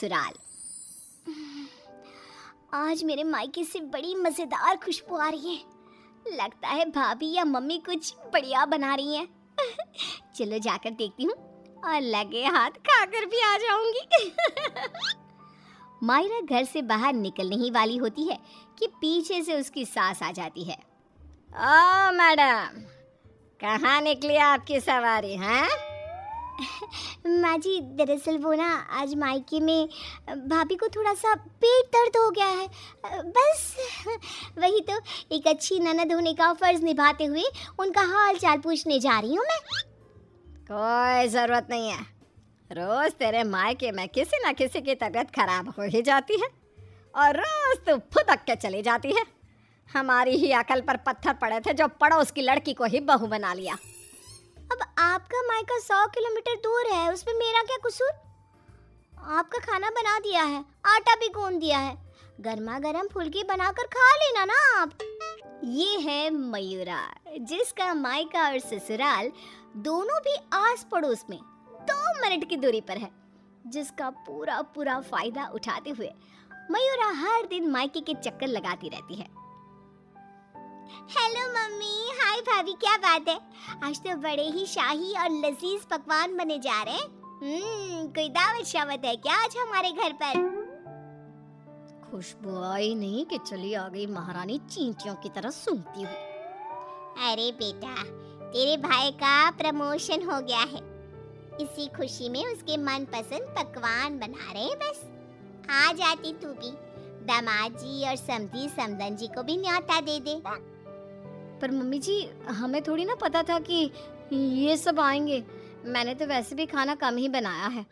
ससुराल। आज मेरे मायके से बड़ी मजेदार खुशबू आ रही है। लगता है भाभी या मम्मी कुछ बढ़िया बना रही हैं। चलो जाकर देखती हूँ और लगे हाथ खाकर भी आ जाऊंगी। मायरा घर से बाहर निकलने ही वाली होती है कि पीछे से उसकी सास आ जाती है। ओ मैडम, कहाँ निकली आपकी सवारी हैं? माँ जी, दरअसल वो ना आज मायके में भाभी को थोड़ा सा पेट दर्द हो गया है। बस वही तो एक अच्छी ननद होने का फर्ज निभाते हुए उनका हाल चाल पूछने जा रही हूँ मैं। कोई ज़रूरत नहीं है। रोज़ तेरे मायके में किसी न किसी की तबीयत खराब हो ही जाती है और रोज़ तू फुदक के चली जाती है। हमारी ही अकल पर पत्थर पड़े थे जो पड़ोस की लड़की को ही बहू बना लिया। अब आपका मायका 100 किलोमीटर दूर है, उसमें मेरा क्या कसूर? आपका खाना बना दिया है, आटा भी गूंद दिया है, गर्मा गर्म फुल्की बनाकर खा लेना ना आप। ये है मयूरा, जिसका मायका और ससुराल दोनों भी आस पड़ोस में 2 मिनट की दूरी पर है, जिसका पूरा पूरा फायदा उठाते हुए मयूरा हर दिन मायके के चक्कर लगाती रहती है। हेलो मम्मी, हाय भाभी, क्या बात है? आज तो बड़े ही शाही और लजीज पकवान बने जा रहे हैं। कोई दावत शावत है क्या आज हमारे घर पर? खुशबू आई नहीं कि चली आ गई महारानी चींटियों की तरह सूंघती हुई। अरे बेटा, तेरे भाई का प्रमोशन हो गया है, इसी खुशी में उसके मनपसंद पकवान बना रहे हैं। बस आ जाती तू भी, दामाद जी और समधी समदन जी को भी न्योता दे दे। पर मम्मी जी, हमें थोड़ी ना पता था कि ये सब आएंगे। मैंने तो वैसे भी खाना कम ही बनाया है।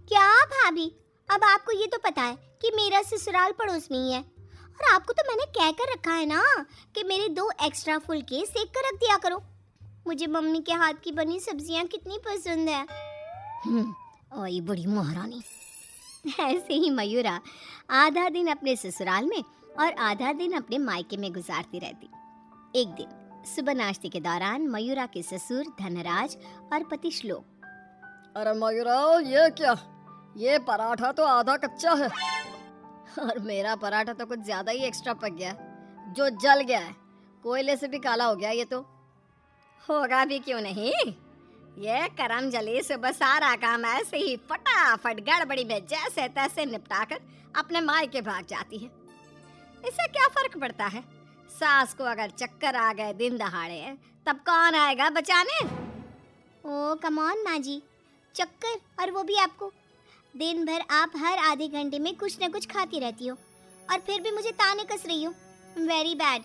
क्या भाभी, अब आपको ये तो पता है कि मेरा ससुराल पड़ोस में ही है, और आपको तो मैंने कह कर रखा है ना कि मेरे 2 एक्स्ट्रा फुलके सेक कर रख दिया करो। मुझे मम्मी के हाथ की बनी सब्जियां कितनी पसंद है। ओए बड़ी महारानी। ऐसे ही मयूरा आधा दिन अपने ससुराल में और आधा दिन अपने मायके में गुजारती रहती। एक दिन सुबह नाश्ते के दौरान मयूरा के ससुर धनराज और पति श्लोक, अरे मयूरा, ये क्या? ये पराठा तो आधा कच्चा है और मेरा पराठा तो कुछ ज्यादा ही एक्स्ट्रा पक गया, जो जल गया है। कोयले से भी काला हो गया। ये तो होगा भी क्यों नहीं। ये करम जली सुबह सारा काम ऐसे ही फटाफट गड़बड़ी में जैसे तैसे निपटाकर अपने मायके भाग जाती है। इससे क्या फर्क पड़ता है? सास को अगर चक्कर आ गए दिन दहाड़े, तब कौन आएगा बचाने? ओ कम ऑन माँ जी, चक्कर, और वो भी आपको? दिन भर आप हर आधे घंटे में कुछ न कुछ खाती रहती हो और फिर भी मुझे ताने कस रही हो। Very bad.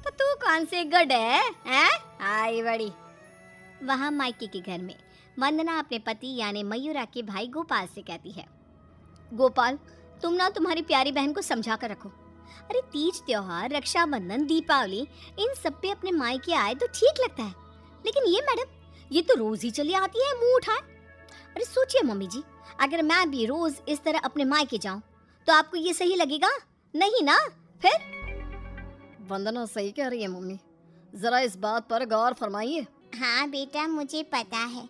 तो तू कौन सी गुड है, हैं? आई बड़ी। वहाँ मायके के घर में वंदना अपने पति यानी मयूरा के भाई गोपाल से कहती है, गोपाल, तुम ना तुम्हारी प्यारी बहन को समझा कर रखो। अरे तीज त्योहार, रक्षाबंधन, दीपावली, इन सब पे अपने मायके आए तो ठीक लगता है, लेकिन ये मैडम, ये तो रोज ही चली आती है मुंह उठाए। अरे सोचिए मम्मी जी, अगर मैं भी रोज इस तरह अपने मायके जाऊं तो आपको ये सही लगेगा? नहीं ना? फिर वंदना सही कह रही है मम्मी, जरा इस बात पर गौर फरमाइए। हाँ बेटा, मुझे पता है।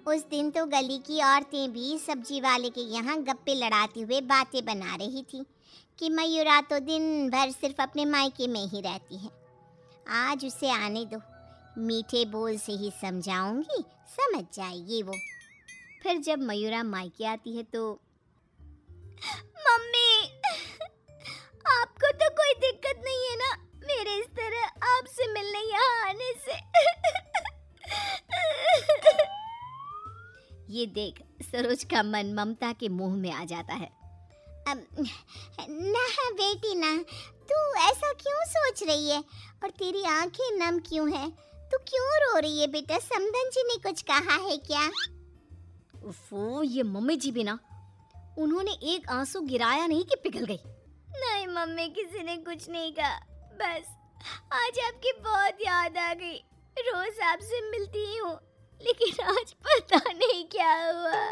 उस दिन तो गली की औरतें भी सब्जी वाले के यहाँ गप्पे लड़ाते हुए बातें बना रही थी कि मयूरा तो दिन भर सिर्फ अपने मायके में ही रहती है। आज उसे आने दो, मीठे बोल से ही समझाऊंगी, समझ जाएगी वो। फिर जब मयूरा मायके आती है तो, मम्मी, आपको तो कोई दिक्कत नहीं है ना मेरे इस तरह आपसे मिलने यहाँ आने से? ये देख सरोज का मन ममता के मुंह में आ जाता है। ना बेटी ना, तू ऐसा क्यों सोच रही है और तेरी आंखें नम क्यों हैं? तू क्यों रो रही है बेटा? समधन जी ने कुछ कहा है क्या? उफ़ो, ये मम्मी जी भी ना, उन्होंने एक आंसू गिराया नहीं कि पिघल गई। नहीं मम्मी, किसी ने कुछ नहीं कहा, बस आज आपकी बहुत याद आ गई। रोज आपसे मिलती ही हूँ, लेकिन आज पता नहीं क्या हुआ।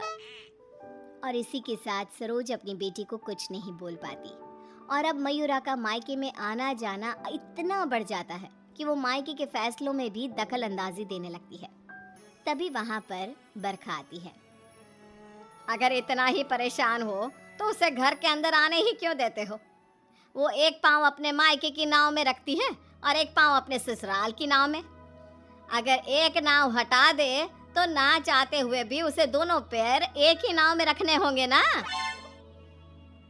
और इसी के साथ सरोज अपनी बेटी को कुछ नहीं बोल पाती और अब मयूरा का मायके में आना जाना इतना बढ़ जाता है कि वो मायके के फैसलों में भी दखल अंदाजी देने लगती है। तभी वहाँ पर बरखा आती है। अगर इतना ही परेशान हो तो उसे घर के अंदर आने ही क्यों देते हो? वो एक पाँव अपने मायके की नाव में रखती है और एक पाँव अपने ससुराल की नाव में। अगर एक नाव हटा दे तो ना चाहते हुए भी उसे दोनों पैर एक ही नाव में रखने होंगे ना।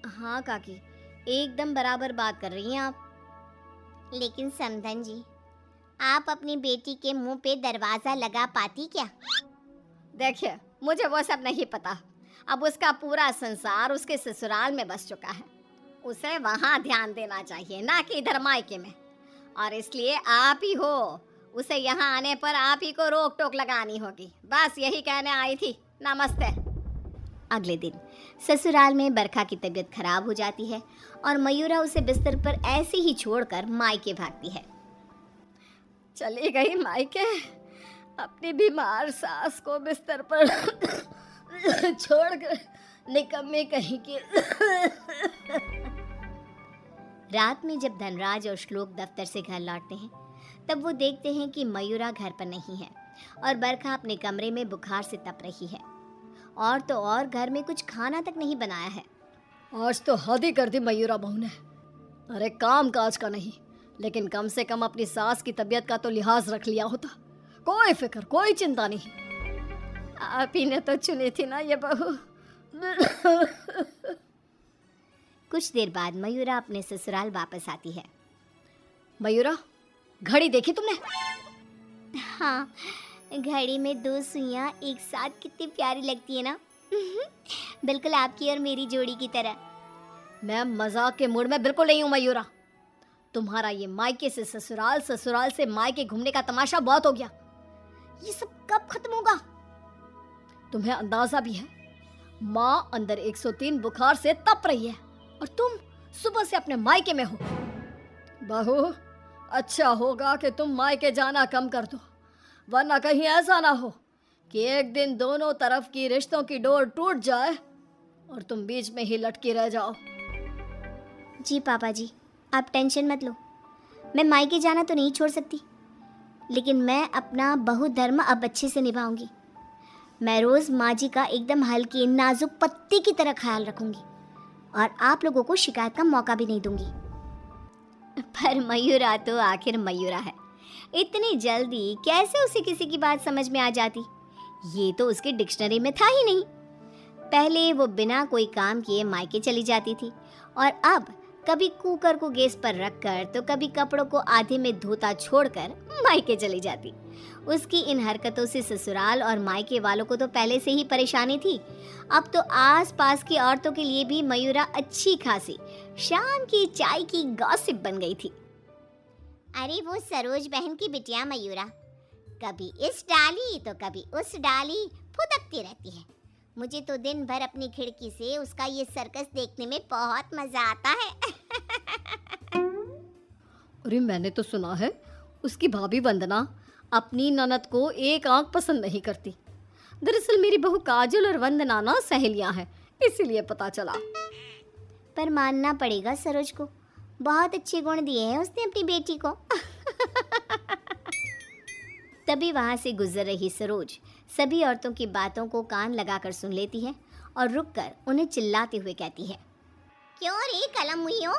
हाँ काकी, एकदम बराबर बात कर रही हैं आप। लेकिन समधन जी, आप अपनी बेटी के मुंह पे दरवाजा लगा पाती क्या? देखिए, मुझे वो सब नहीं पता। अब उसका पूरा संसार उसके ससुराल में बस चुका है। उसे वहाँ ध्यान देना चाहिए, ना कि इधर मायके में। और इसलिए आप ही हो, उसे यहाँ आने पर आप ही को रोक टोक लगानी होगी। बस यही कहने आई थी। नमस्ते। अगले दिन ससुराल में बरखा की तबीयत खराब हो जाती है और मयूरा उसे बिस्तर पर ऐसे ही छोड़कर मायके भागती है। चली गई मायके, अपनी बीमार सास को बिस्तर पर छोड़कर, निकम्मी कहीं की। रात में जब धनराज और श्लोक दफ्तर से घर लौटते हैं तब वो देखते हैं कि मयूरा घर पर नहीं है और बरखा अपने कमरे में बुखार से तप रही है। और तो और घर में कुछ खाना तक नहीं बनाया है। आज तो हद ही कर दी मयूरा बहू ने। अरे काम काज का नहीं, लेकिन कम से कम अपनी सास की तबीयत का तो लिहाज रख लिया होता। कोई फिक्र, कोई चिंता नहीं। आप ही ने तो चुनी थी ना ये बहू। कुछ देर बाद मयूरा अपने ससुराल वापस आती है। मयूरा, घड़ी देखी तुमने? हाँ, घड़ी में 2 सुइयां एक साथ कितनी प्यारी लगती है ना। बिल्कुल आपकी और मेरी जोड़ी की तरह। मैं मजाक के मूड में बिल्कुल नहीं हूँ मयूरा। तुम्हारा ये मायके से ससुराल, ससुराल से मायके घूमने का तमाशा बहुत हो गया। ये सब कब खत्म होगा? तुम्हें अंदाजा भी है, माँ अंदर 103 बुखार से तप रही है और तुम सुबह से अपने मायके में हो। बहू, अच्छा होगा कि तुम मायके जाना कम कर दो, वरना कहीं ऐसा ना हो कि एक दिन दोनों तरफ की रिश्तों की डोर टूट जाए और तुम बीच में ही लटकी रह जाओ। जी पापा जी, आप टेंशन मत लो। मैं मायके जाना तो नहीं छोड़ सकती, लेकिन मैं अपना बहु धर्म अब अच्छे से निभाऊंगी। मैं रोज़ माँ जी का एकदम हल्की नाजुक पत्ती की तरह ख्याल रखूंगी और आप लोगों को शिकायत का मौका भी नहीं दूंगी। पर मयूरा तो आखिर मयूरा है, इतनी जल्दी कैसे उसे किसी की बात समझ में आ जाती? ये तो उसके डिक्शनरी में था ही नहीं। पहले वो बिना कोई काम किए मायके चली जाती थी और अब कभी कुकर को गैस पर रखकर तो कभी कपड़ों को आधे में धोता छोड़कर मायके चली जाती। उसकी इन हरकतों से ससुराल और मायके वालों को तो पहले से ही परेशानी थी। अब तो आस-पास की औरतों के लिए भी मयूरा अच्छी खासी शाम की चाय की गॉसिप बन गई थी। अरे वो सरोज बहन की बिटिया मयूरा कभी इस डाली तो कभी उस डाली फुदकती रहती है। मुझे तो दिन भर अपनी खिड़की से उसका ये सर्कस देखने में बहुत मजा आता है। अरे मैंने तो सुना है उसकी भाभी वंदना अपनी ननद को एक आंख पसंद नहीं करती। दरअसल मेरी बहू काजल और वंदना ना सहेलियां हैं, इसीलिए पता चला। पर मानना पड़ेगा सरोज को, बहुत अच्छे गुण दिए हैं उसने अपनी बेटी को। तभी वहां से गुजर रही सरोज सभी औरतों की बातों को कान लगाकर सुन लेती है और रुककर उन्हें चिल्लाते हुए कहती है, क्यों रे कलम हुईओ,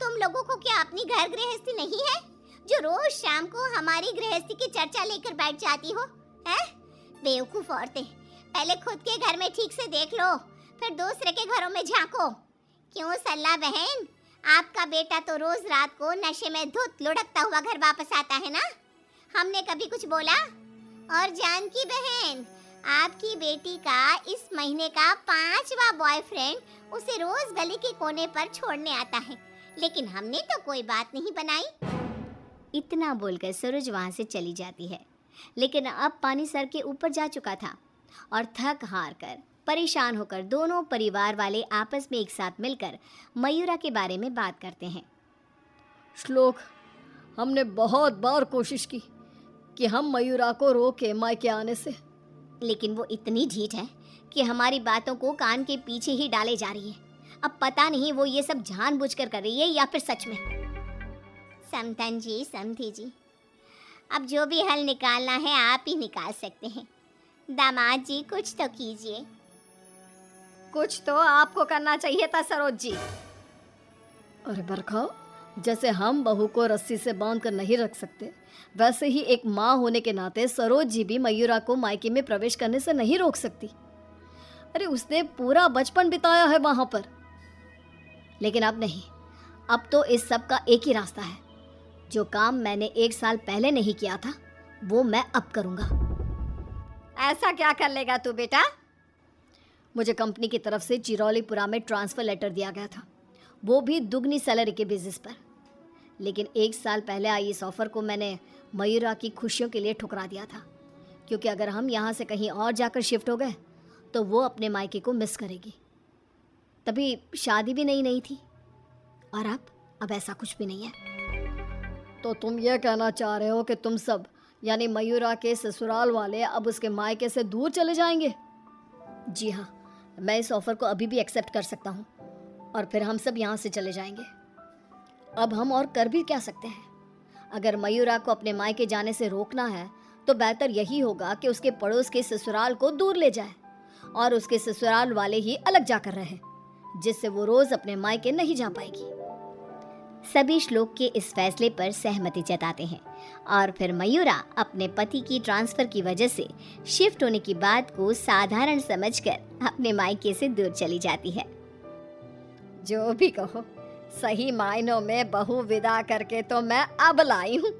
तुम लोगों को क्या अपनी घर गृहस्थी नहीं है जो रोज शाम को हमारी गृहस्थी की चर्चा लेकर बैठ जाती हो? हैं? बेवकूफ औरतें, पहले खुद के घर में ठीक से देख लो, फिर दूसरे के घरों में झांको। क्यों सल्ला बहन, आपका बेटा तो रोज रात को नशे में धुत लुढ़कता हुआ घर वापस आता है ना? हमने कभी कुछ बोला? और जानकी बहन, आपकी बेटी का इस महीने का 5वां बॉयफ्रेंड उसे रोज गली के कोने पर छोड़ने आता है, लेकिन हमने तो कोई बात नहीं बनाई। इतना बोलकर सरोज वहां से चली जाती है, लेकिन अब पानी सर के ऊपर जा चुका था और थक हार कर परेशान होकर दोनों परिवार वाले आपस में एक साथ मिलकर मयूरा के बारे में बात करते हैं। श्लोक, हमने बहुत बार कोशिश की कि हम मयूरा को रोके मायके आने से, लेकिन वो इतनी ढीठ है कि हमारी बातों को कान के पीछे ही डाले जा रही है। अब पता नहीं वो ये सब जानबूझकर कर रही है या फिर सच में। समधन जी, समधी जी, अब जो भी हल निकालना है आप ही निकाल सकते हैं। दामाद जी कुछ तो कीजिए। कुछ तो आपको करना चाहिए था सरोज जी। अरे बरखा, जैसे हम बहू को रस्सी से बांध कर नहीं रख सकते, वैसे ही एक माँ होने के नाते सरोज जी भी मयूरा को मायके में प्रवेश करने से नहीं रोक सकती। अरे उसने पूरा बचपन बिताया है वहां पर। लेकिन अब नहीं, अब तो इस सब का एक ही रास्ता है। जो काम मैंने 1 साल पहले नहीं किया था वो मैं अब करूंगा। ऐसा क्या कर लेगा तू बेटा? मुझे कंपनी की तरफ से चिरौलीपुरा में ट्रांसफ़र लेटर दिया गया था, वो भी दुगनी सैलरी के बेसिस पर। लेकिन 1 साल पहले आई इस ऑफ़र को मैंने मयूरा की खुशियों के लिए ठुकरा दिया था, क्योंकि अगर हम यहाँ से कहीं और जाकर शिफ्ट हो गए तो वो अपने मायके को मिस करेगी। तभी शादी भी नहीं थी, और अब ऐसा कुछ भी नहीं है। तो तुम ये कहना चाह रहे हो कि तुम सब यानी मयूरा के ससुराल वाले अब उसके मायके से दूर चले जाएंगे? जी हाँ, मैं इस ऑफ़र को अभी भी एक्सेप्ट कर सकता हूँ और फिर हम सब यहाँ से चले जाएंगे। अब हम और कर भी क्या सकते हैं? अगर मयूरा को अपने मायके जाने से रोकना है तो बेहतर यही होगा कि उसके पड़ोस के ससुराल को दूर ले जाए और उसके ससुराल वाले ही अलग जाकर रहे, जिससे वो रोज अपने मायके नहीं जा पाएगी। सभी श्लोक के इस फैसले पर सहमति जताते हैं और फिर मयूरा अपने पति की ट्रांसफर की वजह से शिफ्ट होने की बात को साधारण समझकर अपने मायके से दूर चली जाती है। जो भी कहो, सही मायनों में बहू विदा करके तो मैं अब लाई हूँ।